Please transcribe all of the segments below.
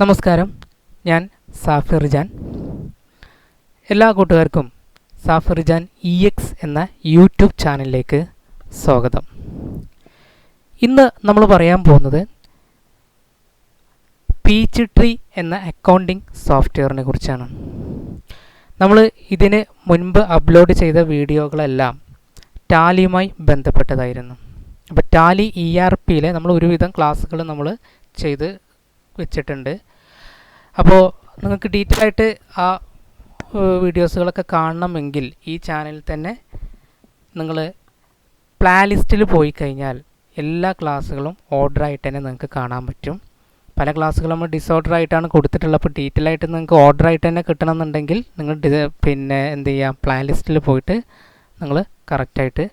നമസ്കാരം, ഞാൻ സാഫിർ ജാൻ. എല്ലാ കൂട്ടുകാർക്കും സാഫിർ ജാൻ EX എന്ന യൂട്യൂബ് ചാനലിലേക്ക് സ്വാഗതം. ഇന്ന് നമ്മൾ പറയാൻ പോകുന്നത് പീച്ച്ട്രീ എന്ന അക്കൗണ്ടിംഗ് സോഫ്റ്റ്വെയറിനെ കുറിച്ചാണ്. നമ്മൾ ഇതിന് മുൻപ് അപ്ലോഡ് ചെയ്ത വീഡിയോകളെല്ലാം ടാലിയുമായി ബന്ധപ്പെട്ടതായിരുന്നു. അപ്പോൾ ടാലി ERPയിലെ നമ്മൾ ഒരുവിധം ക്ലാസ്സുകൾ നമ്മൾ ചെയ്ത് വെച്ചിട്ടുണ്ട്. അപ്പോൾ നിങ്ങൾക്ക് ഡീറ്റെയിൽ ആയിട്ട് ആ വീഡിയോസുകളൊക്കെ കാണണമെങ്കിൽ ഈ ചാനലിൽ തന്നെ നിങ്ങൾ പ്ലേലിസ്റ്റിൽ പോയി കഴിഞ്ഞാൽ എല്ലാ ക്ലാസ്സുകളും ഓർഡറായിട്ട് തന്നെ നിങ്ങൾക്ക് കാണാൻ പറ്റും. പല ക്ലാസ്സുകളും നമ്മൾ ഡിസോർഡർ ആയിട്ടാണ് കൊടുത്തിട്ടുള്ളത്. അപ്പോൾ ഡീറ്റെയിൽ ആയിട്ട് നിങ്ങൾക്ക് ഓർഡറായിട്ട് തന്നെ കിട്ടണമെന്നുണ്ടെങ്കിൽ നിങ്ങൾ എന്ത് ചെയ്യുക, പ്ലേലിസ്റ്റിൽ പോയിട്ട് നിങ്ങൾ കറക്റ്റായിട്ട്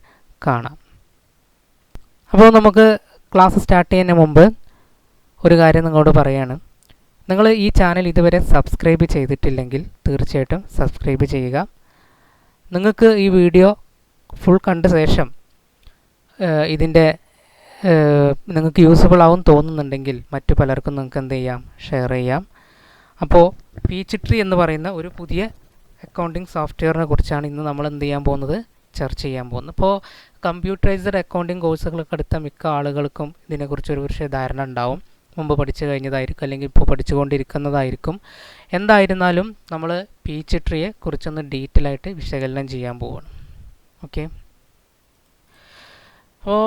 കാണാം. അപ്പോൾ നമുക്ക് ക്ലാസ് സ്റ്റാർട്ട് ചെയ്യുന്നതിന് മുമ്പ് ഒരു കാര്യം നിങ്ങളോട് പറയാണ്. നിങ്ങൾ ഈ ചാനൽ ഇതുവരെ സബ്സ്ക്രൈബ് ചെയ്തിട്ടില്ലെങ്കിൽ തീർച്ചയായിട്ടും സബ്സ്ക്രൈബ് ചെയ്യുക. നിങ്ങൾക്ക് ഈ വീഡിയോ ഫുൾ കണ്ട ശേഷം ഇതിൻ്റെ നിങ്ങൾക്ക് യൂസ്ഫുൾ ആവും തോന്നുന്നുണ്ടെങ്കിൽ മറ്റു പലർക്കും നിങ്ങൾക്ക് എന്ത് ചെയ്യാം, ഷെയർ ചെയ്യാം. അപ്പോൾ പീച്ച്ട്രീ എന്ന് പറയുന്ന ഒരു പുതിയ അക്കൗണ്ടിംഗ് സോഫ്റ്റ്വെയറിനെ കുറിച്ചാണ് ഇന്ന് നമ്മൾ എന്ത് ചെയ്യാൻ പോകുന്നത്, ചർച്ച ചെയ്യാൻ പോകുന്നത്. ഇപ്പോൾ കമ്പ്യൂട്ടറൈസ്ഡ് അക്കൗണ്ടിംഗ് കോഴ്സുകളൊക്കെ എടുത്ത മിക്ക ആളുകൾക്കും ഇതിനെക്കുറിച്ച് ഒരു പക്ഷേ ധാരണ ഉണ്ടാവും. മുമ്പ് പഠിച്ചു കഴിഞ്ഞതായിരിക്കും, അല്ലെങ്കിൽ ഇപ്പോൾ പഠിച്ചുകൊണ്ടിരിക്കുന്നതായിരിക്കും. എന്തായിരുന്നാലും നമ്മൾ പീച്ച്ട്രീയെ കുറിച്ചൊന്ന് ഡീറ്റെയിൽ ആയിട്ട് വിശകലനം ചെയ്യാൻ പോവുകയാണ്. ഓക്കെ, അപ്പോൾ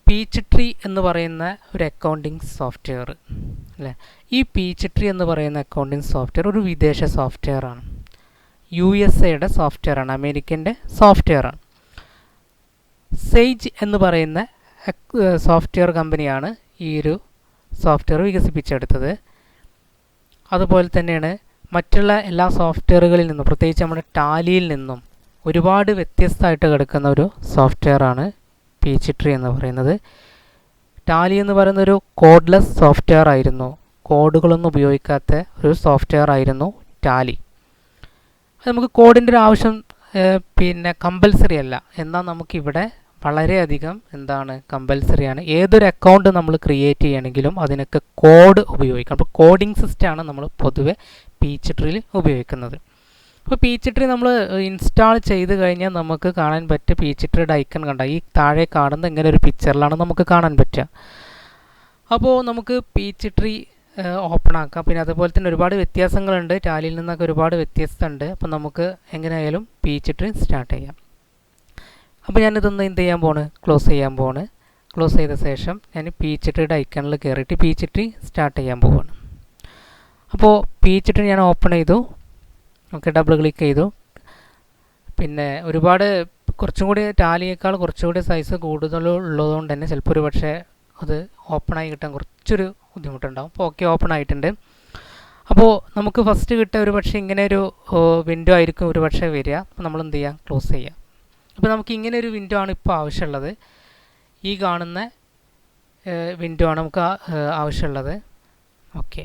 പീച്ച്ട്രീ എന്ന് പറയുന്ന ഒരു അക്കൗണ്ടിംഗ് സോഫ്റ്റ്വെയർ അല്ലേ, ഈ പീച്ച്ട്രീ എന്ന് പറയുന്ന അക്കൗണ്ടിംഗ് സോഫ്റ്റ്വെയർ ഒരു വിദേശ സോഫ്റ്റ്വെയറാണ്. USA സോഫ്റ്റ്വെയറാണ്, അമേരിക്കൻ്റെ സോഫ്റ്റ്വെയറാണ്. സേജ് എന്ന് പറയുന്ന സോഫ്റ്റ്വെയർ കമ്പനിയാണ് ഈ ഒരു സോഫ്റ്റ്വെയർ വികസിപ്പിച്ചെടുത്തത്. അതുപോലെ തന്നെയാണ് മറ്റുള്ള എല്ലാ സോഫ്റ്റ്വെയറുകളിൽ നിന്നും, പ്രത്യേകിച്ച് നമ്മുടെ ടാലിയിൽ നിന്നും ഒരുപാട് വ്യത്യസ്തമായിട്ട് കിടക്കുന്ന ഒരു സോഫ്റ്റ്വെയറാണ് പീച്ച്ട്രീ എന്ന് പറയുന്നത്. ടാലി എന്ന് പറയുന്ന ഒരു കോഡ്ലെസ് സോഫ്റ്റ്വെയർ ആയിരുന്നു, കോഡുകളൊന്നും ഉപയോഗിക്കാത്ത ഒരു സോഫ്റ്റ്വെയർ ആയിരുന്നു ടാലി. നമുക്ക് കോഡിൻ്റെ ഒരു ആവശ്യം കമ്പൽസറി അല്ല, എന്നാൽ നമുക്കിവിടെ വളരെയധികം കമ്പൽസറിയാണ്. ഏതൊരു അക്കൗണ്ട് നമ്മൾ ക്രിയേറ്റ് ചെയ്യണമെങ്കിലും അതിനൊക്കെ കോഡ് ഉപയോഗിക്കണം. അപ്പോൾ കോഡിംഗ് സിസ്റ്റമാണ് നമ്മൾ പൊതുവെ പീച്ച്ട്രീയിൽ ഉപയോഗിക്കുന്നത്. അപ്പോൾ പീച്ച്ട്രീ നമ്മൾ ഇൻസ്റ്റാൾ ചെയ്ത് കഴിഞ്ഞാൽ നമുക്ക് കാണാൻ പറ്റും, പീച്ച്ട്രീയുടെ ഐക്കൺ കണ്ട ഈ താഴെ കാണുന്ന ഇങ്ങനെ ഒരു പിക്ചറിലാണ് നമുക്ക് കാണാൻ പറ്റുക. അപ്പോൾ നമുക്ക് പീച്ച്ട്രീ ഓപ്പൺ ആക്കാം. പിന്നെ അതുപോലെ തന്നെ ഒരുപാട് വ്യത്യാസങ്ങളുണ്ട്, ടാലിയിൽ നിന്നൊക്കെ ഒരുപാട് വ്യത്യസ്തമുണ്ട്. അപ്പോൾ നമുക്ക് എങ്ങനെയായാലും പീച്ച്ട്രീ സ്റ്റാർട്ട് ചെയ്യാം. അപ്പോൾ ഞാനിതൊന്ന് എന്ത് ചെയ്യാൻ പോണ്, ക്ലോസ് ചെയ്യാൻ പോണ്. ക്ലോസ് ചെയ്ത ശേഷം ഞാൻ പീച്ച്ട്രീയുടെ ഐക്കണിൽ കയറിയിട്ട് പീച്ച്ട്രീ സ്റ്റാർട്ട് ചെയ്യാൻ പോവാണ്. അപ്പോൾ പീച്ച്ട്രീ ഞാൻ ഓപ്പൺ ചെയ്തു. ഓക്കെ, ഡബിൾ ക്ലിക്ക് ചെയ്തു. പിന്നെ ഒരുപാട് കുറച്ചും കൂടി ടാലിയേക്കാൾ കുറച്ചുകൂടി സൈസ് കൂടുതലുള്ളതുകൊണ്ട് തന്നെ ചിലപ്പോൾ ഒരു പക്ഷേ അത് ഓപ്പണായി കിട്ടാൻ കുറച്ചൊരു ബുദ്ധിമുട്ടുണ്ടാകും. അപ്പോൾ ഓക്കെ, ഓപ്പൺ ആയിട്ടുണ്ട്. അപ്പോൾ നമുക്ക് ഫസ്റ്റ് കിട്ടുക ഒരു പക്ഷേ ഇങ്ങനെ ഒരു വിൻഡോ ആയിരിക്കും ഒരു പക്ഷേ വരിക. അപ്പോൾ നമ്മൾ എന്ത് ചെയ്യുക, ക്ലോസ് ചെയ്യുക. അപ്പോൾ നമുക്ക് ഇങ്ങനെ ഒരു വിൻഡോ ആണ് ഇപ്പോൾ ആവശ്യമുള്ളത്. ഈ കാണുന്ന വിൻഡോ ആണ് നമുക്ക് ആവശ്യമുള്ളത്. ഓക്കെ,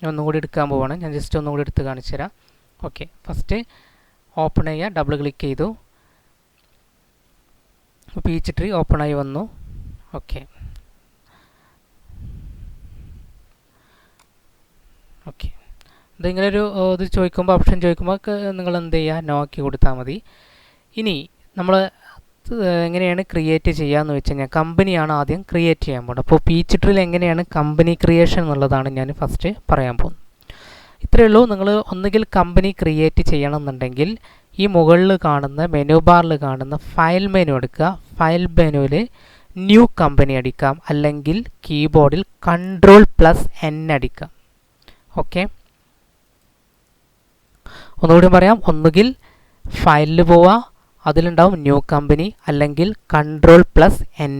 ഞാൻ ഒന്നും കൂടി എടുക്കാൻ പോവാണ്. ഞാൻ ജസ്റ്റ് ഒന്നും കൂടി എടുത്ത് കാണിച്ചു തരാം. ഓക്കെ, ഫസ്റ്റ് ഓപ്പൺ ചെയ്യുക, ഡബിൾ ക്ലിക്ക് ചെയ്തു. പീച്ച്ട്രീ ഓപ്പണായി വന്നു. ഓക്കെ ഓക്കെ ഇതിങ്ങനെ ഒരു ഇത് ചോദിക്കുമ്പോൾ, ഓപ്ഷൻ ചോദിക്കുമ്പോൾ നിങ്ങൾ എന്ത് ചെയ്യുക, നോക്കി കൊടുത്താൽ മതി. ഇനി നമ്മൾ എങ്ങനെയാണ് ക്രിയേറ്റ് ചെയ്യാമെന്ന് വെച്ച് കഴിഞ്ഞാൽ കമ്പനിയാണ് ആദ്യം ക്രിയേറ്റ് ചെയ്യാൻ പോകുന്നത്. അപ്പോൾ പീച്ച്ട്രീയിൽ എങ്ങനെയാണ് കമ്പനി ക്രിയേഷൻ എന്നുള്ളതാണ് ഞാൻ ഫസ്റ്റ് പറയാൻ പോകുന്നത്. ഇത്രയേ ഉള്ളൂ. നിങ്ങൾ ഒന്നുകിൽ കമ്പനി ക്രിയേറ്റ് ചെയ്യണമെന്നുണ്ടെങ്കിൽ ഈ മുകളിൽ കാണുന്ന മെനു ബാറിൽ കാണുന്ന ഫയൽ മെനു എടുക്കുക. ഫയൽ മെനുവിൽ ന്യൂ കമ്പനി അടിക്കാം, അല്ലെങ്കിൽ കീബോർഡിൽ Ctrl+N അടിക്കാം. ഓക്കെ, ഒന്നുകൂടി പറയാം. ഒന്നുകിൽ ഫയലിൽ പോവുക, അതിലുണ്ടാവും ന്യൂ കമ്പനി, അല്ലെങ്കിൽ Ctrl+N.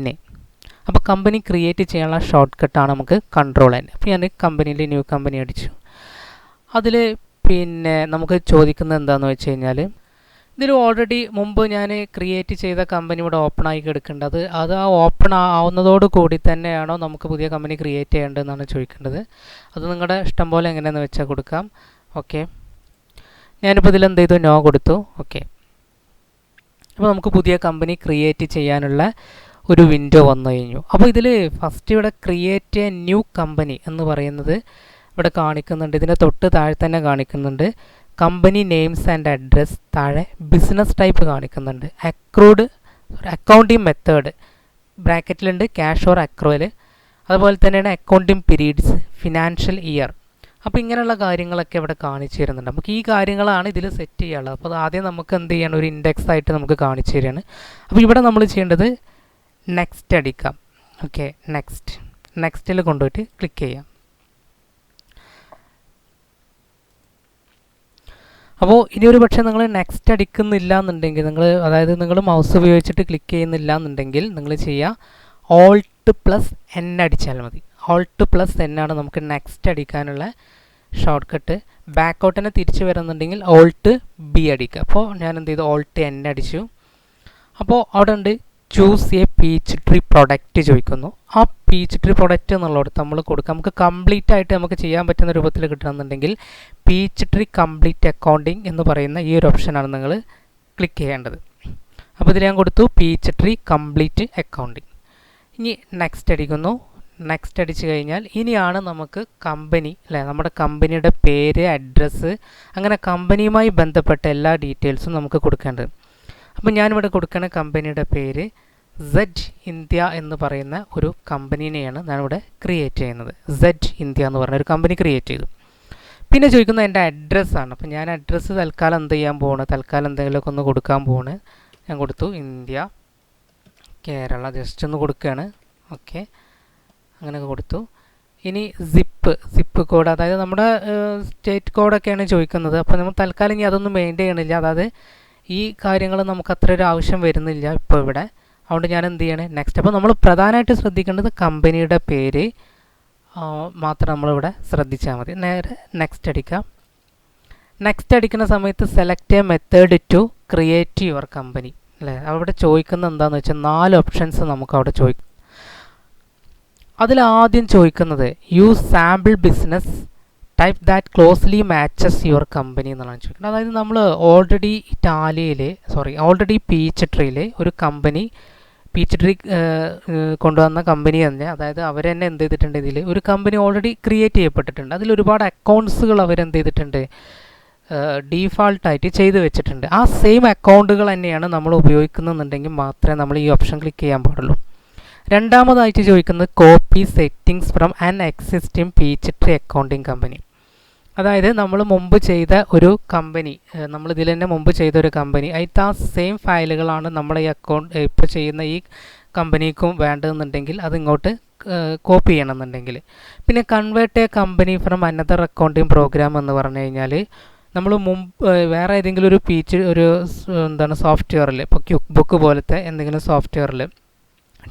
അപ്പോൾ കമ്പനി ക്രിയേറ്റ് ചെയ്യാനുള്ള ഷോർട്ട് കട്ടാണ് നമുക്ക് Ctrl+N. അപ്പോൾ ഞാൻ കമ്പനിയിൽ ന്യൂ കമ്പനി അടിച്ചു. അതിൽ നമുക്ക് ചോദിക്കുന്നത് എന്താണെന്ന് വെച്ച് കഴിഞ്ഞാൽ, ഇതിൽ ഓൾറെഡി മുമ്പ് ഞാൻ ക്രിയേറ്റ് ചെയ്ത കമ്പനി ഇവിടെ ഓപ്പൺ ആയി കിടക്കേണ്ടത്, അത് ആ ഓപ്പൺ ആവുന്നതോട് കൂടി തന്നെയാണോ നമുക്ക് പുതിയ കമ്പനി ക്രിയേറ്റ് ചെയ്യേണ്ടതെന്നാണ് ചോദിക്കേണ്ടത്. അത് നിങ്ങളുടെ ഇഷ്ടം പോലെ എങ്ങനെയാണെന്ന് വെച്ചാൽ കൊടുക്കാം. ഓക്കെ, ഞാനിപ്പോൾ ഇതിൽ എന്ത് ചെയ്തു, നോ കൊടുത്തു. ഓക്കെ, അപ്പോൾ നമുക്ക് പുതിയ കമ്പനി ക്രിയേറ്റ് ചെയ്യാനുള്ള ഒരു വിൻഡോ വന്നു കഴിഞ്ഞു. അപ്പോൾ ഇതിൽ ഫസ്റ്റ് ഇവിടെ ക്രിയേറ്റ് എ ന്യൂ കമ്പനി എന്ന് പറയുന്നത് ഇവിടെ കാണിക്കുന്നുണ്ട്. ഇതിൻ്റെ തൊട്ട് താഴെ തന്നെ കാണിക്കുന്നുണ്ട് കമ്പനി നെയിംസ് ആൻഡ് അഡ്രസ്. താഴെ ബിസിനസ് ടൈപ്പ് കാണിക്കുന്നുണ്ട്. അക്കൗണ്ടിങ് മെത്തേഡ് ബ്രാക്കറ്റിലുണ്ട്, ക്യാഷ് ഓർ അക്രൂവൽ. അതുപോലെ തന്നെയാണ് അക്കൗണ്ടിങ് പീരീഡ്സ്, ഫിനാൻഷ്യൽ ഇയർ. അപ്പോൾ ഇങ്ങനെയുള്ള കാര്യങ്ങളൊക്കെ ഇവിടെ കാണിച്ചു തരുന്നുണ്ട്. നമുക്ക് ഈ കാര്യങ്ങളാണ് ഇതിൽ സെറ്റ് ചെയ്യാനുള്ളത്. അപ്പോൾ അത് ആദ്യം നമുക്ക് എന്ത് ചെയ്യണം, ഒരു ഇൻഡെക്സ് ആയിട്ട് നമുക്ക് കാണിച്ചു തരികയാണ്. അപ്പോൾ ഇവിടെ നമ്മൾ ചെയ്യേണ്ടത് നെക്സ്റ്റ് അടിക്കാം. ഓക്കെ, നെക്സ്റ്റിൽ കൊണ്ടുപോയിട്ട് ക്ലിക്ക് ചെയ്യാം. അപ്പോൾ ഇനി ഒരു പക്ഷേ നിങ്ങൾ നെക്സ്റ്റ് അടിക്കുന്നില്ല എന്നുണ്ടെങ്കിൽ, അതായത് നിങ്ങൾ മൗസ് ഉപയോഗിച്ചിട്ട് ക്ലിക്ക് ചെയ്യുന്നില്ല എന്നുണ്ടെങ്കിൽ നിങ്ങൾ ചെയ്യുക Alt+N അടിച്ചാൽ മതി. Alt+N ആണ് നമുക്ക് നെക്സ്റ്റ് അടിക്കാനുള്ള ഷോർട്ട് കട്ട്. ബാക്കൗട്ടിനെ തിരിച്ച് വരുന്നുണ്ടെങ്കിൽ Alt+B അടിക്കുക. അപ്പോൾ ഞാൻ എന്ത് ചെയ്തു, Alt+N അടിച്ചു. അപ്പോൾ അവിടെ ഉണ്ട് ചൂസ് എ Peachtree പ്രൊഡക്റ്റ് ചോദിക്കുന്നു. ആ Peachtree പ്രൊഡക്റ്റ് എന്നുള്ളത് നമ്മൾ കൊടുക്കുക. നമുക്ക് കംപ്ലീറ്റ് ആയിട്ട് നമുക്ക് ചെയ്യാൻ പറ്റുന്ന രൂപത്തിൽ കിട്ടണമെന്നുണ്ടെങ്കിൽ Peachtree കംപ്ലീറ്റ് അക്കൗണ്ടിങ് എന്ന് പറയുന്ന ഈ ഒരു ഓപ്ഷനാണ് നിങ്ങൾ ക്ലിക്ക് ചെയ്യേണ്ടത്. അപ്പോൾ ഇതിൽ ഞാൻ കൊടുത്തു Peachtree കംപ്ലീറ്റ് അക്കൗണ്ടിങ്. ഇനി നെക്സ്റ്റ് അടിക്കുന്നു. നെക്സ്റ്റ് അടിച്ചു കഴിഞ്ഞാൽ ഇനിയാണ് നമുക്ക് കമ്പനി അല്ലേ, നമ്മുടെ കമ്പനിയുടെ പേര്, അഡ്രസ്സ്, അങ്ങനെ കമ്പനിയുമായി ബന്ധപ്പെട്ട എല്ലാ ഡീറ്റെയിൽസും നമുക്ക് കൊടുക്കേണ്ടത്. അപ്പോൾ ഞാനിവിടെ കൊടുക്കുന്ന കമ്പനിയുടെ പേര് സെഡ് ഇന്ത്യ എന്ന് പറയുന്ന ഒരു കമ്പനീനെയാണ് ഞാനിവിടെ ക്രിയേറ്റ് ചെയ്യുന്നത്. സെഡ് ഇന്ത്യ എന്ന് പറഞ്ഞ ഒരു കമ്പനി ക്രിയേറ്റ് ചെയ്തു. പിന്നെ ചോദിക്കുന്നത് എൻ്റെ അഡ്രസ്സാണ്. അപ്പോൾ ഞാൻ അഡ്രസ്സ് തൽക്കാലം എന്ത് ചെയ്യാൻ പോവാണ്, തൽക്കാലം എന്തെങ്കിലുമൊക്കെ ഒന്ന് കൊടുക്കാൻ പോവാണ്. ഞാൻ കൊടുത്തു ഇന്ത്യ കേരള, ജസ്റ്റ് ഒന്ന് കൊടുക്കുകയാണ്. ഓക്കെ, അങ്ങനെയൊക്കെ കൊടുത്തു. ഇനി സിപ്പ് കോഡ്, അതായത് നമ്മുടെ സ്റ്റേറ്റ് കോഡൊക്കെയാണ് ചോദിക്കുന്നത്. അപ്പോൾ നമ്മൾ തൽക്കാലം ഇനി അതൊന്നും മെയിൻറ്റെയിൻ ചെയ്യണില്ല. അതായത് ഈ കാര്യങ്ങൾ നമുക്ക് അത്ര ഒരു ആവശ്യം വരുന്നില്ല ഇപ്പോൾ ഇവിടെ. അതുകൊണ്ട് ഞാൻ എന്ത് ചെയ്യണേ, നെക്സ്റ്റ്. അപ്പോൾ നമ്മൾ പ്രധാനമായിട്ട് ശ്രദ്ധിക്കേണ്ടത് കമ്പനിയുടെ പേര് മാത്രം നമ്മളിവിടെ ശ്രദ്ധിച്ചാൽ മതി. നേരെ നെക്സ്റ്റ് അടിക്കാം. നെക്സ്റ്റ് അടിക്കുന്ന സമയത്ത് select a method to create your company അല്ലേ. അവിടെ ചോദിക്കുന്നത് എന്താണെന്ന് വെച്ചാൽ 4 ഓപ്ഷൻസ് നമുക്ക് അവിടെ ചോദിക്കും. അതിലാദ്യം ചോദിക്കുന്നത് use sample business type that closely matches your company എന്നുള്ളതാണ് ചോദിക്കുന്നത്. അതായത് നമ്മൾ ഓൾറെഡി പീച്ച്ട്രീയിൽ ഒരു കമ്പനി, പീച്ച്ട്രീ കൊണ്ടുവന്ന കമ്പനി തന്നെ, അതായത് അവർ തന്നെ എന്ത് ചെയ്തിട്ടുണ്ട്, ഇതിൽ ഒരു കമ്പനി ഓൾറെഡി ക്രിയേറ്റ് ചെയ്യപ്പെട്ടിട്ടുണ്ട്. അതിൽ ഒരുപാട് അക്കൗണ്ട്സുകൾ അവരെന്ത് ചെയ്തിട്ടുണ്ട്, ഡീഫാൾട്ടായിട്ട് ചെയ്ത് വെച്ചിട്ടുണ്ട്. ആ സെയിം അക്കൗണ്ടുകൾ തന്നെയാണ് നമ്മൾ ഉപയോഗിക്കുന്നുണ്ടെങ്കിൽ മാത്രമേ നമ്മൾ ഈ ഓപ്ഷൻ ക്ലിക്ക് ചെയ്യാൻ പാടുള്ളൂ. രണ്ടാമതായിട്ട് ചോദിക്കുന്നത് copy settings from an existing Peachtree accounting company. അതായത് നമ്മൾ മുമ്പ് ചെയ്ത ഒരു കമ്പനി, നമ്മൾ ഇതിൽ തന്നെ മുമ്പ് ചെയ്ത ഒരു കമ്പനി, അതിൻ്റെ ആ സെയിം ഫയലുകളാണ് നമ്മൾ ഈ അക്കൗണ്ട് ഇപ്പോൾ ചെയ്യുന്ന ഈ കമ്പനിക്കും വേണ്ടതെന്നുണ്ടെങ്കിൽ അത് ഇങ്ങോട്ട് കോപ്പി ചെയ്യണമെന്നുണ്ടെങ്കിൽ. പിന്നെ convert a company from another accounting program എന്ന് പറഞ്ഞു കഴിഞ്ഞാൽ നമ്മൾ വേറെ ഏതെങ്കിലും ഒരു സോഫ്റ്റ്വെയറിൽ, ഇപ്പോൾ ക്വിക്ക് ബുക്ക് പോലത്തെ എന്തെങ്കിലും സോഫ്റ്റ്വെയറിൽ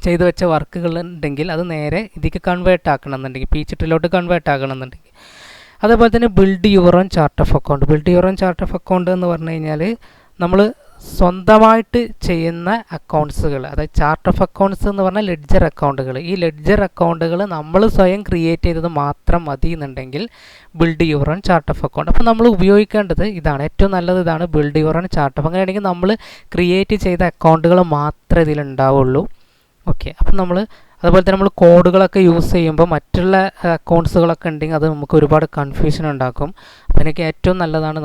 ചെയ്തു വെച്ച വർക്കുകൾ ഉണ്ടെങ്കിൽ അത് നേരെ ഇതിലേക്ക് കൺവേർട്ട് ആക്കണമെന്നുണ്ടെങ്കിൽ, പീച്ച്ട്രീയിലോട്ട് കൺവേർട്ട് ആക്കണമെന്നുണ്ടെങ്കിൽ. അതേപോലെ തന്നെ build your own chart of account എന്ന് പറഞ്ഞു കഴിഞ്ഞാൽ നമ്മൾ സ്വന്തമായിട്ട് ചെയ്യുന്ന അക്കൗണ്ട്സുകൾ, അതായത് ചാർട്ട് ഓഫ് അക്കൗണ്ട്സ് എന്ന് പറഞ്ഞാൽ ലെഡ്ജർ അക്കൗണ്ടുകൾ. ഈ ലെഡ്ജർ അക്കൗണ്ടുകൾ നമ്മൾ സ്വയം ക്രിയേറ്റ് ചെയ്തത് മാത്രം മതി എന്നുണ്ടെങ്കിൽ build your own chart of account. അപ്പോൾ നമ്മൾ ഉപയോഗിക്കേണ്ടത് ഇതാണ്, ഏറ്റവും നല്ലത് ഇതാണ്, build your own chart of. അങ്ങനെയാണെങ്കിൽ നമ്മൾ ക്രിയേറ്റ് ചെയ്ത അക്കൗണ്ടുകൾ മാത്രമേ ഇതിലുണ്ടാവുള്ളൂ. ഓക്കെ, അപ്പം അതുപോലെ തന്നെ നമ്മൾ കോഡുകളൊക്കെ യൂസ് ചെയ്യുമ്പോൾ മറ്റുള്ള അക്കൗണ്ട്സുകളൊക്കെ ഉണ്ടെങ്കിൽ അത് നമുക്ക് ഒരുപാട് കൺഫ്യൂഷൻ ഉണ്ടാക്കും. അപ്പോൾ എനിക്ക് ഏറ്റവും നല്ലതാണ്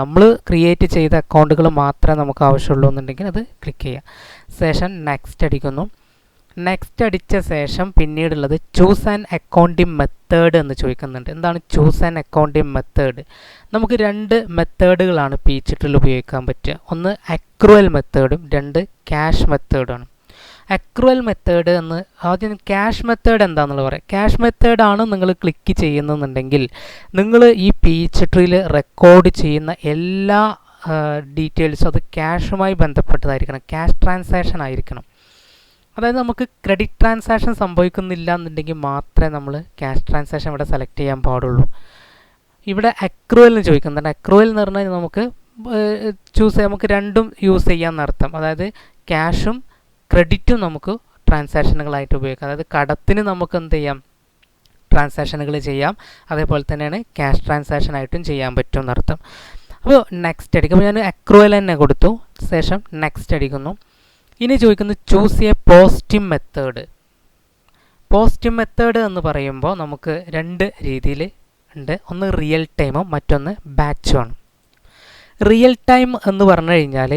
നമ്മൾ ക്രിയേറ്റ് ചെയ്ത അക്കൗണ്ടുകൾ മാത്രമേ നമുക്ക് ആവശ്യമുള്ളൂ എന്നുണ്ടെങ്കിൽ അത് ക്ലിക്ക് ചെയ്യാം. ശേഷം നെക്സ്റ്റ് അടിക്കുന്നു. നെക്സ്റ്റ് അടിച്ച ശേഷം പിന്നീടുള്ളത് ചൂസ് ആൻ അക്കൗണ്ടിങ് മെത്തേഡ് എന്ന് ചോദിക്കുന്നുണ്ട്. എന്താണ് ചൂസ് ആൻ അക്കൗണ്ടിങ് മെത്തേഡ്? നമുക്ക് 2 മെത്തേഡുകളാണ് പീച്ച്ട്രീയിൽ ഉപയോഗിക്കാൻ പറ്റുക. ഒന്ന് അക്രൂവൽ മെത്തേഡും, 2 ക്യാഷ് മെത്തേഡാണ്. അക്രൂവൽ മെത്തേഡ് എന്ന് ആദ്യം ക്യാഷ് മെത്തേഡ് എന്താണെന്നുള്ളത് പറയാം. ക്യാഷ് മെത്തേഡാണ് നിങ്ങൾ ക്ലിക്ക് ചെയ്യുന്നുണ്ടെങ്കിൽ നിങ്ങൾ ഈ പീച്ച്ട്രീയിൽ റെക്കോർഡ് ചെയ്യുന്ന എല്ലാ ഡീറ്റെയിൽസും അത് ക്യാഷുമായി ബന്ധപ്പെട്ടതായിരിക്കണം, ക്യാഷ് ട്രാൻസാക്ഷൻ ആയിരിക്കണം. അതായത് നമുക്ക് ക്രെഡിറ്റ് ട്രാൻസാക്ഷൻ സംഭവിക്കുന്നില്ല എന്നുണ്ടെങ്കിൽ മാത്രമേ നമ്മൾ ക്യാഷ് ട്രാൻസാക്ഷൻ ഇവിടെ സെലക്ട് ചെയ്യാൻ പാടുള്ളൂ. ഇവിടെ അക്രൂവലിന് ചോദിക്കുന്നുണ്ട്. അക്രൂവൽ എന്ന് പറഞ്ഞാൽ നമുക്ക് നമുക്ക് രണ്ടും യൂസ് ചെയ്യാമെന്നർത്ഥം. അതായത് ക്യാഷും ക്രെഡിറ്റും നമുക്ക് ട്രാൻസാക്ഷനുകളായിട്ട് ഉപയോഗിക്കാം. അതായത് കടത്തിന് നമുക്ക് എന്ത് ചെയ്യാം, ട്രാൻസാക്ഷനുകൾ ചെയ്യാം. അതേപോലെ തന്നെയാണ് ക്യാഷ് ട്രാൻസാക്ഷനായിട്ടും ചെയ്യാൻ പറ്റും എന്നർത്ഥം. അപ്പോൾ നെക്സ്റ്റ് അടിക്കും. അപ്പോൾ ഞാൻ അക്രൂവൽ തന്നെ കൊടുത്തു. ശേഷം നെക്സ്റ്റ് അടിക്കുന്നു. ഇനി ചോദിക്കുന്നത് choose A posting method. Posting method എന്ന് പറയുമ്പോൾ നമുക്ക് 2 രീതിയിൽ ഉണ്ട്. ഒന്ന് റിയൽ ടൈമും മറ്റൊന്ന് ബാച്ചുമാണ്. റിയൽ ടൈം എന്ന് പറഞ്ഞു കഴിഞ്ഞാൽ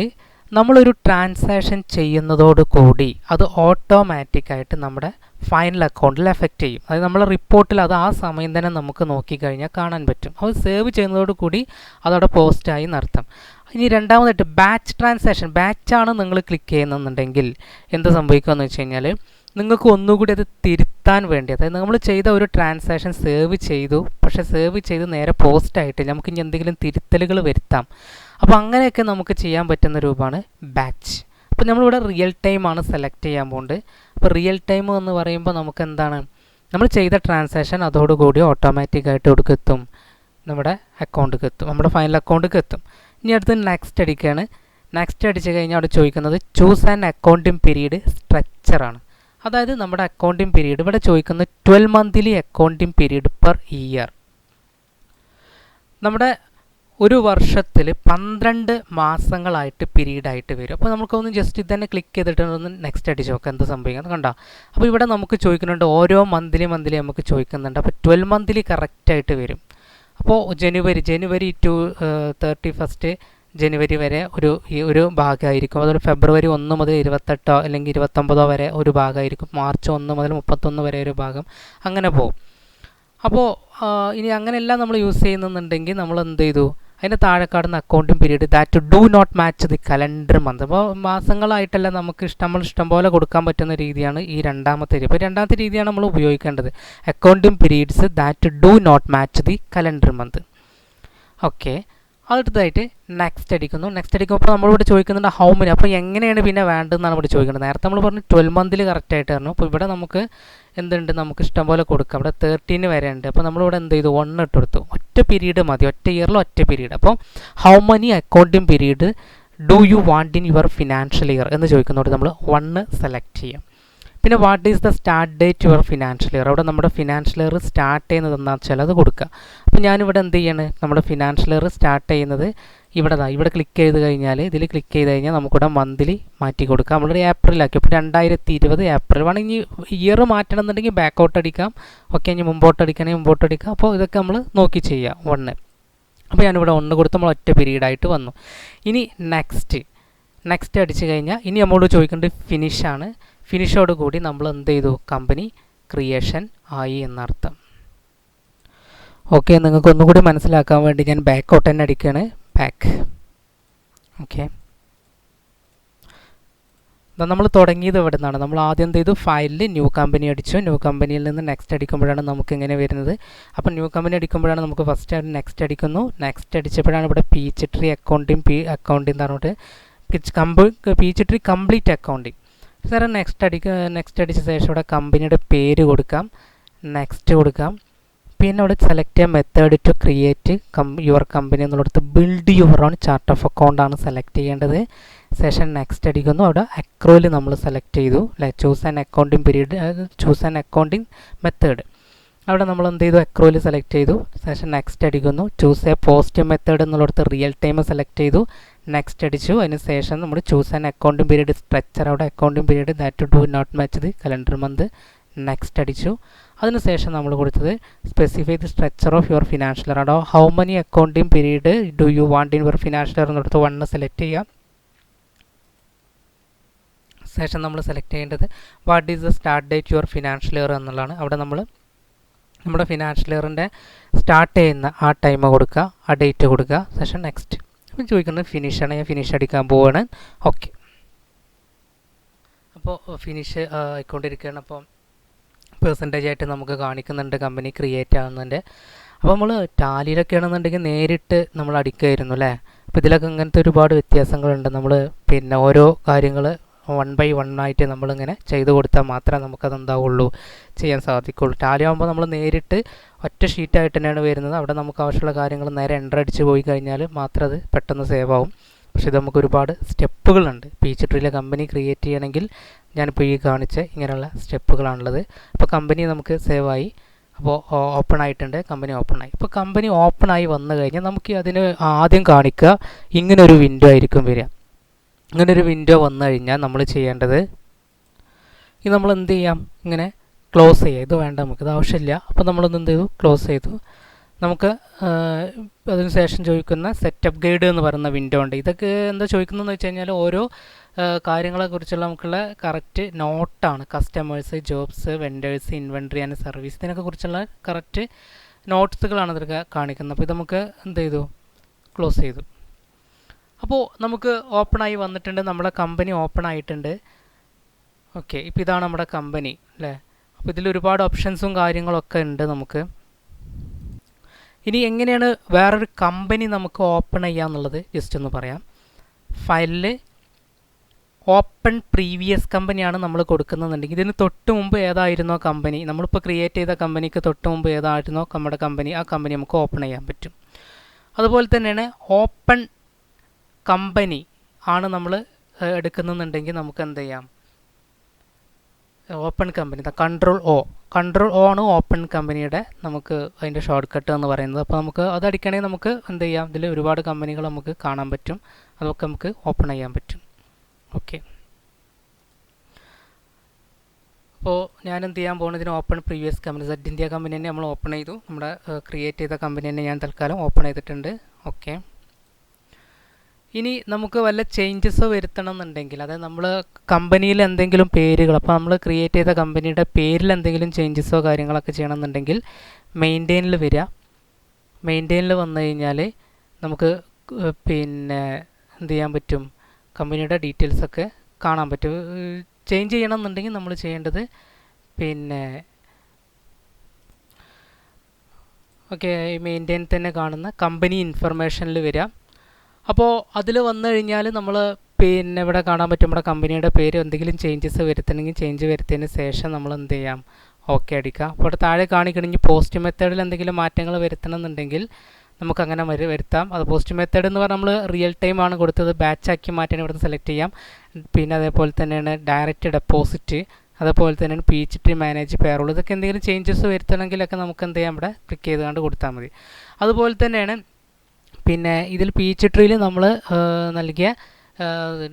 നമ്മളൊരു ട്രാൻസാക്ഷൻ ചെയ്യുന്നതോട് കൂടി അത് ഓട്ടോമാറ്റിക്കായിട്ട് നമ്മുടെ ഫൈനൽ അക്കൗണ്ടിൽ എഫക്റ്റ് ചെയ്യും. അതായത് നമ്മളെ റിപ്പോർട്ടിൽ അത് ആ സമയം തന്നെ നമുക്ക് നോക്കിക്കഴിഞ്ഞാൽ കാണാൻ പറ്റും. അത് സേവ് ചെയ്യുന്നതോട് കൂടി അതവിടെ പോസ്റ്റായി നടത്താം. ഇനി രണ്ടാമതായിട്ട് ബാച്ച് ട്രാൻസാക്ഷൻ. ബാച്ചാണ് നിങ്ങൾ ക്ലിക്ക് ചെയ്യുന്നുണ്ടെങ്കിൽ എന്ത് സംഭവിക്കുമെന്ന് വെച്ച് കഴിഞ്ഞാൽ നിങ്ങൾക്ക് ഒന്നുകൂടി അത് തിരുത്താൻ വേണ്ടി, അതായത് നമ്മൾ ചെയ്ത ഒരു ട്രാൻസാക്ഷൻ സേവ് ചെയ്തു, പക്ഷേ സേവ് ചെയ്ത് നേരെ പോസ്റ്റായിട്ടില്ല, നമുക്ക് ഇനി എന്തെങ്കിലും തിരുത്തലുകൾ വരുത്താം. അപ്പോൾ അങ്ങനെയൊക്കെ നമുക്ക് ചെയ്യാൻ പറ്റുന്ന രൂപമാണ് ബാച്ച്. അപ്പോൾ നമ്മളിവിടെ റിയൽ ടൈമാണ് സെലക്ട് ചെയ്യാൻ പോകുന്നത്. അപ്പോൾ റിയൽ ടൈം എന്ന് പറയുമ്പോൾ നമുക്ക് എന്താണ്, നമ്മൾ ചെയ്ത ട്രാൻസാക്ഷൻ അതോടുകൂടി ഓട്ടോമാറ്റിക്കായിട്ട് എവിടേക്ക് എത്തും, നമ്മുടെ അക്കൗണ്ടിലേക്ക് എത്തും, നമ്മുടെ ഫൈനൽ അക്കൗണ്ടിലേക്ക് എത്തും. ഇനി അടുത്ത് നെക്സ്റ്റ് അടിക്കുകയാണ്. നെക്സ്റ്റ് അടിച്ച് കഴിഞ്ഞാൽ അവിടെ ചോദിക്കുന്നത് ചൂസ് ആൻ അക്കൗണ്ടിങ് പീരീഡ് സ്ട്രക്ചറാണ്. അതായത് നമ്മുടെ അക്കൗണ്ടിങ് പീരീഡ് ഇവിടെ ചോദിക്കുന്നത് 12 monthly accounting period per year. നമ്മുടെ ഒരു വർഷത്തിൽ 12 മാസങ്ങളായിട്ട് പീരീഡായിട്ട് വരും. അപ്പോൾ നമുക്കൊന്ന് ജസ്റ്റ് ഇത് തന്നെ ക്ലിക്ക് ചെയ്തിട്ട് ഒന്ന് നെക്സ്റ്റ് അടിച്ച് നോക്കാം എന്ത് സംഭവിക്കുന്നത് കണ്ടോ. അപ്പോൾ ഇവിടെ നമുക്ക് ചോദിക്കുന്നുണ്ട് ഓരോ മന്ത്ലി നമുക്ക് ചോദിക്കുന്നുണ്ട്. അപ്പോൾ 12 മന്ത്ലി കറക്റ്റായിട്ട് വരും. അപ്പോൾ ജനുവരി ടു 31 ജനുവരി വരെ ഒരു ഭാഗമായിരിക്കും. അതുപോലെ ഫെബ്രുവരി 1 മുതൽ 28 അല്ലെങ്കിൽ 29 വരെ ഒരു ഭാഗമായിരിക്കും. മാർച്ച് 1 മുതൽ 31 വരെ ഒരു ഭാഗം, അങ്ങനെ പോകും. അപ്പോൾ ഇനി അങ്ങനെയെല്ലാം നമ്മൾ യൂസ് ചെയ്യുന്നുണ്ടെങ്കിൽ നമ്മൾ എന്ത് ചെയ്തു, അതിൻ്റെ താഴെ കാണുന്ന accounting period that do not match the calendar month. അപ്പോൾ മാസങ്ങളായിട്ടല്ല നമുക്ക് ഇഷ്ടം പോലെ കൊടുക്കാൻ പറ്റുന്ന രീതിയാണ് ഈ രണ്ടാമത്തെ രീതി. അപ്പോൾ രണ്ടാമത്തെ രീതിയാണ് നമ്മൾ ഉപയോഗിക്കേണ്ടത്, accounting periods that do not match the calendar month. Okay, അടുത്തതായിട്ട് നെക്സ്റ്റ് അടിക്കുന്നു. നെക്സ്റ്റ് അടിക്കുമ്പോൾ നമ്മളിവിടെ ചോദിക്കുന്നുണ്ട് ഹൗ മെനി. അപ്പോൾ എങ്ങനെയാണ് പിന്നെ വേണ്ടതെന്നാണ് ഇവിടെ ചോദിക്കുന്നത്. നേരത്തെ നമ്മൾ പറഞ്ഞു 12 മന്തിൽ കറക്റ്റായിട്ട് പറഞ്ഞു. അപ്പോൾ ഇവിടെ നമുക്ക് എന്തുണ്ട്, നമുക്ക് ഇഷ്ടംപോലെ കൊടുക്കാം. ഇവിടെ 13 വരെ ഉണ്ട്. അപ്പോൾ നമ്മളിവിടെ എന്ത് ചെയ്തു, 1 ഇട്ട് കൊടുത്തു. ഒറ്റ പീരീഡ് മതി, ഒറ്റ ഇയറിൽ ഒറ്റ പീരീഡ്. അപ്പോൾ how many accounting period do you want in your financial year എന്ന് ചോദിക്കുന്നതോട് നമ്മൾ 1 സെലക്ട് ചെയ്യാം. പിന്നെ what is the start date your financial year. അവിടെ നമ്മുടെ ഫിനാൻഷ്യൽ ഇയർ സ്റ്റാർട്ട് ചെയ്യുന്നത് എന്താണെന്ന് വെച്ചാൽ അത് കൊടുക്കുക. അപ്പോൾ ഞാനിവിടെ എന്ത് ചെയ്യാണ്, നമ്മുടെ ഫിനാൻഷ്യൽ ഇയർ സ്റ്റാർട്ട് ചെയ്യുന്നത് ഇവിടെ ക്ലിക്ക് ചെയ്ത് കഴിഞ്ഞാൽ, ഇതിൽ ക്ലിക്ക് ചെയ്ത് കഴിഞ്ഞാൽ നമുക്കിവിടെ മന്ത്ലി മാറ്റി കൊടുക്കാം. നമ്മളൊരു ഏപ്രിലാക്കി. അപ്പോൾ 2020 ഏപ്രിൽ വേണമെങ്കിൽ ഇയർ മാറ്റണം എന്നുണ്ടെങ്കിൽ ബാക്കൗട്ട് അടിക്കാം. ഓക്കെ, ഇനി മുമ്പോട്ട് അടിക്കണമെങ്കിൽ മുമ്പോട്ട് അടിക്കാം. അപ്പോൾ ഇതൊക്കെ നമ്മൾ നോക്കി ചെയ്യാം. 1. അപ്പോൾ ഞാനിവിടെ 1 കൊടുത്ത് നമ്മൾ ഒറ്റ പീരീഡായിട്ട് വന്നു. ഇനി നെക്സ്റ്റ് അടിച്ച് കഴിഞ്ഞാൽ ഇനി നമ്മളോട് ചോദിക്കേണ്ടത് ഫിനിഷാണ്. ഫിനിഷോട് കൂടി നമ്മൾ എന്ത് ചെയ്തു, കമ്പനി ക്രിയേഷൻ ആയി എന്നർത്ഥം. ഓക്കെ, നിങ്ങൾക്ക് ഒന്നുകൂടി മനസ്സിലാക്കാൻ വേണ്ടി ഞാൻ ബാക്കൗട്ട് തന്നെ അടിക്കുകയാണ്. ബാക്ക്. ഓക്കെ, നമ്മൾ തുടങ്ങിയത് ഇവിടെ നിന്നാണ്. നമ്മൾ ആദ്യം എന്ത് ചെയ്തു, ഫയലിൽ ന്യൂ കമ്പനി അടിച്ചു. ന്യൂ കമ്പനിയിൽ നിന്ന് നെക്സ്റ്റ് അടിക്കുമ്പോഴാണ് നമുക്ക് ഇങ്ങനെ വരുന്നത്. അപ്പോൾ ന്യൂ കമ്പനി അടിക്കുമ്പോഴാണ് നമുക്ക് ഫസ്റ്റ് നെക്സ്റ്റ് അടിക്കുന്നു. നെക്സ്റ്റ് അടിച്ചപ്പോഴാണ് ഇവിടെ പീച്ച്ട്രീ അക്കൗണ്ടിങ് എന്ന് പറഞ്ഞിട്ട് പീച്ച്ട്രീ കംപ്ലീറ്റ് അക്കൗണ്ടിങ്. സാറെ നെക്സ്റ്റ് അടിച്ച ശേഷം ഇവിടെ കമ്പനിയുടെ പേര് കൊടുക്കാം, നെക്സ്റ്റ് കൊടുക്കാം. പിന്നെ അവിടെ സെലക്ട് ചെയ്യാൻ method to create your company എന്നുള്ളത് build your own chart of account ആണ് സെലക്ട് ചെയ്യേണ്ടത്. ശേഷം നെക്സ്റ്റ് അടിക്കുന്നു. അവിടെ അക്രോയിൽ നമ്മൾ സെലക്ട് ചെയ്തു, choose an accounting period, choose an accounting method. അവിടെ നമ്മൾ എന്ത് ചെയ്തു, അക്രോയിൽ സെലക്ട് ചെയ്തു. ശേഷം നെക്സ്റ്റ് അടിക്കുന്നു. ചൂസ് എ പോസ്റ്റ് മെത്തേഡ് എന്നുള്ളത് റിയൽ ടൈം സെലക്ട് ചെയ്തു, നെക്സ്റ്റ് അടിച്ചു. അതിന് ശേഷം നമ്മൾ choose an accounting period structure, അവിടെ accounting period that do not match the calendar month, next അടിച്ചു. അതിനുശേഷം നമ്മൾ കൊടുത്തത് specify the structure of your financial year. അവിടെ how many accounting period do you want in your financial year എന്നുള്ളത് 1 select ചെയ്യാം. ശേഷം നമ്മൾ സെലക്ട് ചെയ്യേണ്ടത് what is the start date your financial year എന്നുള്ളതാണ്. അവിടെ നമ്മൾ നമ്മുടെ ഫിനാൻഷ്യൽ ഇയറിൻ്റെ സ്റ്റാർട്ട് ചെയ്യുന്ന ആ ടൈം കൊടുക്കുക, ആ ഡേറ്റ് കൊടുക്കുക. ശേഷം നെക്സ്റ്റ്. അപ്പം ചോദിക്കുന്നത് ഫിനിഷാണ്, ഞാൻ ഫിനിഷ് അടിക്കാൻ പോവുകയാണ്. ഓക്കെ, അപ്പോൾ ഫിനിഷ് ആയിക്കൊണ്ടിരിക്കുകയാണ്. അപ്പോൾ പെർസെൻറ്റേജ് ആയിട്ട് നമുക്ക് കാണിക്കുന്നുണ്ട് കമ്പനി ക്രിയേറ്റ് ആകുന്നുണ്ട്. അപ്പോൾ നമ്മൾ ടാലിയിലൊക്കെ ആണെന്നുണ്ടെങ്കിൽ നേരിട്ട് നമ്മൾ അടിക്കുമായിരുന്നു അല്ലേ. അപ്പോൾ ഇതിലൊക്കെ ഇങ്ങനത്തെ ഒരുപാട് വ്യത്യാസങ്ങളുണ്ട്. നമ്മൾ പിന്നെ ഓരോ കാര്യങ്ങൾ 1 by 1 ആയിട്ട് നമ്മളിങ്ങനെ ചെയ്ത് കൊടുത്താൽ മാത്രമേ നമുക്കതെന്താവുള്ളൂ, ചെയ്യാൻ സാധിക്കുള്ളൂ. ടാലി ആകുമ്പോൾ നമ്മൾ നേരിട്ട് ഒറ്റ ഷീറ്റായിട്ട് തന്നെയാണ് വരുന്നത്. അവിടെ നമുക്ക് ആവശ്യമുള്ള കാര്യങ്ങൾ നേരെ എൻ്റർ അടിച്ച് പോയി കഴിഞ്ഞാൽ മാത്രം അത് പെട്ടെന്ന് സേവ് ആവും. പക്ഷേ ഇത് നമുക്ക് ഒരുപാട് സ്റ്റെപ്പുകളുണ്ട്. പീച്ച്ട്രീയിലെ കമ്പനി ക്രിയേറ്റ് ചെയ്യണമെങ്കിൽ ഞാനിപ്പോൾ ഈ കാണിച്ച ഇങ്ങനെയുള്ള സ്റ്റെപ്പുകളാണുള്ളത്. അപ്പോൾ കമ്പനി നമുക്ക് സേവ് ആയി. അപ്പോൾ ഓപ്പൺ ആയിട്ടുണ്ട്, കമ്പനി ഓപ്പൺ ആയി. ഇപ്പോൾ കമ്പനി ഓപ്പൺ ആയി വന്നു കഴിഞ്ഞാൽ നമുക്ക് അതിന് ആദ്യം കാണിക്കുക ഇങ്ങനൊരു വിൻഡോ ആയിരിക്കും വരിക. ഇങ്ങനൊരു വിൻഡോ വന്നു കഴിഞ്ഞാൽ നമ്മൾ ചെയ്യേണ്ടത് ഇത് നമ്മൾ എന്ത് ചെയ്യാം, ഇങ്ങനെ ക്ലോസ് ചെയ്യുക. ഇത് വേണ്ട, നമുക്കിത് ആവശ്യമില്ല. അപ്പോൾ നമ്മളൊന്ന് എന്ത് ചെയ്തു, ക്ലോസ് ചെയ്തു. നമുക്ക് അതിനുശേഷം ചോദിക്കുന്ന സെറ്റപ്പ് ഗൈഡ് എന്ന് പറയുന്ന വിൻഡോ ഉണ്ട്. ഇതൊക്കെ എന്താ ചോദിക്കുന്നതെന്ന് വെച്ച് കഴിഞ്ഞാൽ ഓരോ കാര്യങ്ങളെക്കുറിച്ചുള്ള നമുക്കുള്ള കറക്റ്റ് നോട്ടാണ്. Customers, jobs, vendors, inventory and service, ഇതിനൊക്കെ കുറിച്ചുള്ള കറക്റ്റ് നോട്ട്സുകളാണ് ഇതൊക്കെ കാണിക്കുന്നത്. അപ്പോൾ ഇത് നമുക്ക് എന്ത് ചെയ്തു, ക്ലോസ് ചെയ്തു. അപ്പോൾ നമുക്ക് ഓപ്പണായി വന്നിട്ടുണ്ട്, നമ്മുടെ കമ്പനി ഓപ്പൺ ആയിട്ടുണ്ട്. ഓക്കെ, ഇപ്പോൾ ഇതാണ് നമ്മുടെ കമ്പനി അല്ലേ. അപ്പോൾ ഇതിൽ ഒരുപാട് ഓപ്ഷൻസും കാര്യങ്ങളൊക്കെ ഉണ്ട് നമുക്ക്. ഇനി എങ്ങനെയാണ് വേറൊരു കമ്പനി നമുക്ക് ഓപ്പൺ ചെയ്യാന്നുള്ളത് ജസ്റ്റ് ഒന്ന് പറയാം. ഫയലിൽ ഓപ്പൺ പ്രീവിയസ് കമ്പനിയാണ് നമ്മൾ കൊടുക്കുന്നതെന്നുണ്ടെങ്കിൽ ഇതിന് തൊട്ട് മുമ്പ് ഏതായിരുന്നോ കമ്പനി, നമ്മളിപ്പോൾ ക്രിയേറ്റ് ചെയ്ത കമ്പനിക്ക് തൊട്ട് മുമ്പ് ഏതായിരുന്നോ നമ്മുടെ കമ്പനി, ആ കമ്പനി നമുക്ക് ഓപ്പൺ ചെയ്യാൻ പറ്റും. അതുപോലെ തന്നെയാണ് ഓപ്പൺ കമ്പനി ആണ് നമ്മൾ എടുക്കുന്നുണ്ടെങ്കിൽ നമുക്ക് എന്ത് ചെയ്യാം, ഓപ്പൺ കമ്പനി കൺട്രോൾ ഒ ആണ് ഓപ്പൺ കമ്പനിയുടെ നമുക്ക് അതിൻ്റെ ഷോർട്ട് കട്ട് എന്ന് പറയുന്നത്. അപ്പോൾ നമുക്ക് അതടിക്കണമെങ്കിൽ നമുക്ക് എന്ത് ചെയ്യാം, ഇതിൽ ഒരുപാട് കമ്പനികൾ നമുക്ക് കാണാൻ പറ്റും, അതൊക്കെ നമുക്ക് ഓപ്പൺ ചെയ്യാൻ പറ്റും. ഓക്കെ, അപ്പോൾ ഞാൻ എന്ത് ചെയ്യാൻ പോകുന്നത്, ഇതിന് open previous company Z India company തന്നെ നമ്മൾ ഓപ്പൺ ചെയ്തു. നമ്മുടെ ക്രിയേറ്റ് ചെയ്ത കമ്പനി തന്നെ ഞാൻ തൽക്കാലം ഓപ്പൺ ചെയ്തിട്ടുണ്ട്. ഓക്കെ, ഇനി നമുക്ക് വല്ല ചേഞ്ചസ് വരുത്തണം എന്നുണ്ടെങ്കിൽ, അതായത് നമ്മൾ കമ്പനിയിൽ എന്തെങ്കിലും പേരുകൾ, അപ്പോൾ നമ്മൾ ക്രിയേറ്റ് ചെയ്ത കമ്പനിയുടെ പേരിൽ എന്തെങ്കിലും ചേഞ്ചസോ കാര്യങ്ങളൊക്കെ ചെയ്യണമെന്നുണ്ടെങ്കിൽ മെയിൻറ്റെയിനിൽ വരിക. മെയിൻറ്റെയിനിൽ വന്നു കഴിഞ്ഞാൽ നമുക്ക് പിന്നെ എന്ത് ചെയ്യാൻ പറ്റും, കമ്പനിയുടെ ഡീറ്റെയിൽസൊക്കെ കാണാൻ പറ്റും. ചേഞ്ച് ചെയ്യണമെന്നുണ്ടെങ്കിൽ നമ്മൾ ചെയ്യേണ്ടത് പിന്നെ ഓക്കെ മെയിൻറ്റെയിൻ തന്നെ കാണുന്ന കമ്പനി ഇൻഫർമേഷനിൽ വരിക. അപ്പോൾ അതിൽ വന്നു കഴിഞ്ഞാൽ നമ്മൾ പിന്നെ ഇവിടെ കാണാൻ പറ്റും നമ്മുടെ കമ്പനിയുടെ പേര്, എന്തെങ്കിലും ചേഞ്ചസ് വരുത്തണമെങ്കിൽ ചേഞ്ച് വരുത്തിയതിന് ശേഷം നമ്മൾ എന്ത് ചെയ്യാം, ഓക്കെ അടിക്കുക. അപ്പോൾ ഇവിടെ താഴെ കാണിക്കണമെങ്കിൽ പോസ്റ്റ് മെത്തേഡിൽ എന്തെങ്കിലും മാറ്റങ്ങൾ വരുത്തണമെന്നുണ്ടെങ്കിൽ നമുക്കങ്ങനെ വരുത്താം. അത് പോസ്റ്റ് മെത്തേഡ് എന്ന് പറഞ്ഞാൽ നമ്മൾ റിയൽ ടൈം ആണ് കൊടുത്തത്, ബാച്ചാക്കി മാറ്റാൻ ഇവിടുന്ന് സെലക്ട് ചെയ്യാം. പിന്നെ അതേപോലെ തന്നെയാണ് ഡയറക്റ്റ് ഡെപ്പോസിറ്റ്, അതേപോലെ തന്നെയാണ് പീച്ച്ട്രീ മാനേജ് പേറോൾ. ഇതൊക്കെ എന്തെങ്കിലും ചേഞ്ചസ് വരുത്തണമെങ്കിലൊക്കെ നമുക്ക് എന്ത് ചെയ്യാം, ഇവിടെ ക്ലിക്ക് ചെയ്തുകൊണ്ട് കൊടുത്താൽ മതി. അതുപോലെ തന്നെയാണ് പിന്നെ ഇതിൽ പീച്ച്ട്രീയിൽ നമ്മൾ നൽകിയ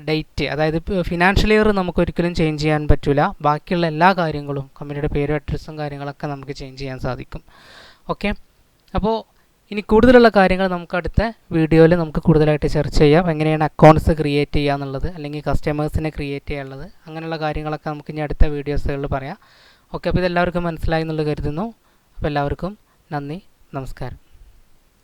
ഡേറ്റ്, അതായത് ഫിനാൻഷ്യൽ ഇയർ നമുക്ക് ഒരിക്കലും ചേഞ്ച് ചെയ്യാൻ പറ്റില്ല. ബാക്കിയുള്ള എല്ലാ കാര്യങ്ങളും കമ്പനിയുടെ പേരും അഡ്രസ്സും കാര്യങ്ങളൊക്കെ നമുക്ക് ചേഞ്ച് ചെയ്യാൻ സാധിക്കും. ഓക്കെ, അപ്പോൾ ഇനി കൂടുതലുള്ള കാര്യങ്ങൾ നമുക്ക് അടുത്ത വീഡിയോയിൽ നമുക്ക് കൂടുതലായിട്ട് ചർച്ച ചെയ്യാം. എങ്ങനെയാണ് അക്കൗണ്ട്സ് ക്രിയേറ്റ് ചെയ്യുക എന്നുള്ളത്, അല്ലെങ്കിൽ കസ്റ്റമേഴ്സിനെ ക്രിയേറ്റ് ചെയ്യാനുള്ളത്, അങ്ങനെയുള്ള കാര്യങ്ങളൊക്കെ നമുക്ക് ഇനി അടുത്ത വീഡിയോസുകളിൽ പറയാം. ഓക്കെ, അപ്പോൾ ഇതെല്ലാവർക്കും മനസ്സിലായി എന്നുള്ളത് കരുതുന്നു. അപ്പോൾ എല്ലാവർക്കും നന്ദി, നമസ്കാരം.